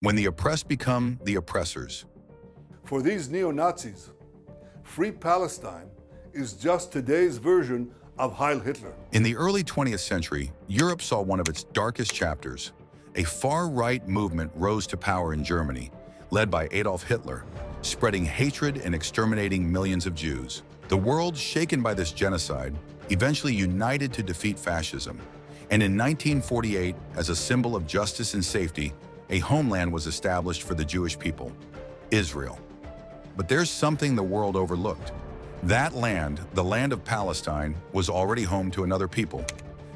when the oppressed become the oppressors. For these neo-Nazis, Free Palestine is just today's version of Heil Hitler. In the early 20th century, Europe saw one of its darkest chapters. A far-right movement rose to power in Germany, led by Adolf Hitler, spreading hatred and exterminating millions of Jews. The world, shaken by this genocide, eventually united to defeat fascism. And in 1948, as a symbol of justice and safety, a homeland was established for the Jewish people, Israel. But there's something the world overlooked. That land, the land of Palestine, was already home to another people,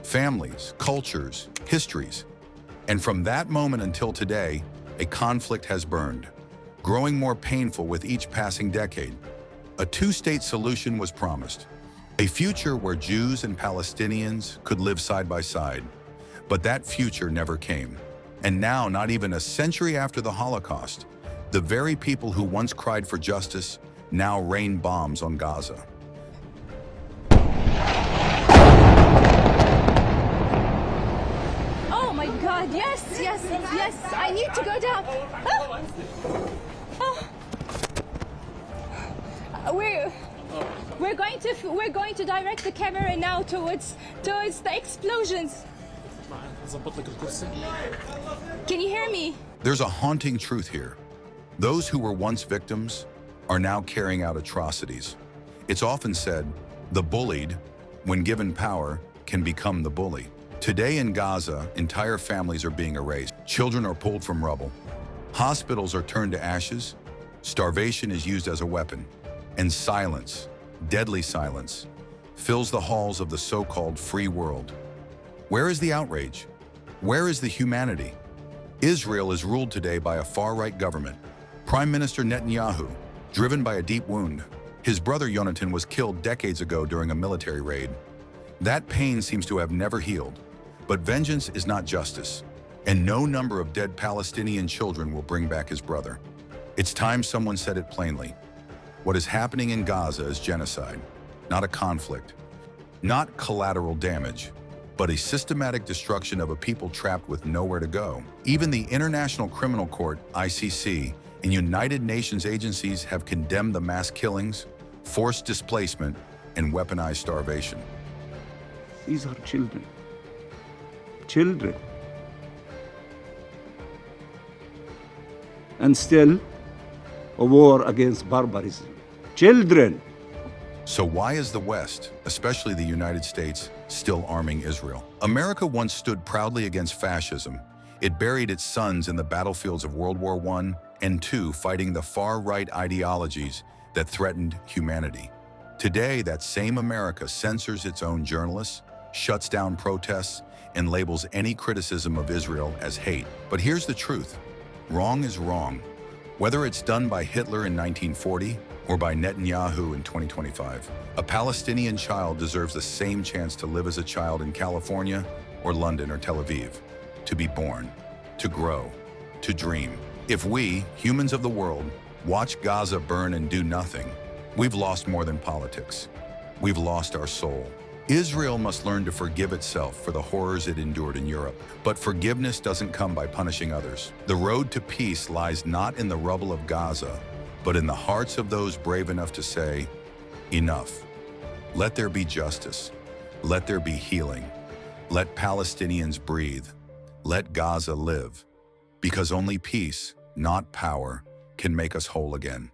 families, cultures, histories. And from that moment until today, a conflict has burned, growing more painful with each passing decade. A two-state solution was promised, a future where Jews and Palestinians could live side by side. But that future never came. And now, not even a century after the Holocaust, the very people who once cried for justice now rain bombs on Gaza. Oh my God, yes, I need to go down. We're going to direct the camera now towards the explosions. Can you hear me? There's a haunting truth here. Those who were once victims are now carrying out atrocities. It's often said, the bullied, when given power, can become the bully. Today in Gaza, entire families are being erased. Children are pulled from rubble. Hospitals are turned to ashes. Starvation is used as a weapon. And silence, deadly silence, fills the halls of the so-called free world. Where is the outrage? Where is the humanity? Israel is ruled today by a far-right government. Prime Minister Netanyahu, driven by a deep wound. His brother Yonatan was killed decades ago during a military raid. That pain seems to have never healed. But vengeance is not justice, and no number of dead Palestinian children will bring back his brother. It's time someone said it plainly. What is happening in Gaza is genocide, not a conflict, not collateral damage, but a systematic destruction of a people trapped with nowhere to go. Even the International Criminal Court, ICC, and United Nations agencies have condemned the mass killings, forced displacement, and weaponized starvation. These are children. Children. And still, a war against barbarism. Children. So why is the West, especially the United States, still arming Israel? America once stood proudly against fascism. It buried its sons in the battlefields of World War I and II, fighting the far-right ideologies that threatened humanity. Today, that same America censors its own journalists, shuts down protests, and labels any criticism of Israel as hate. But here's the truth. Wrong is wrong. Whether it's done by Hitler in 1940 or by Netanyahu in 2025, a Palestinian child deserves the same chance to live as a child in California or London or Tel Aviv, to be born, to grow, to dream. If we, humans of the world, watch Gaza burn and do nothing, we've lost more than politics. We've lost our soul. Israel must learn to forgive itself for the horrors it endured in Europe. But forgiveness doesn't come by punishing others. The road to peace lies not in the rubble of Gaza, but in the hearts of those brave enough to say, enough. Let there be justice. Let there be healing. Let Palestinians breathe. Let Gaza live. Because only peace, not power, can make us whole again.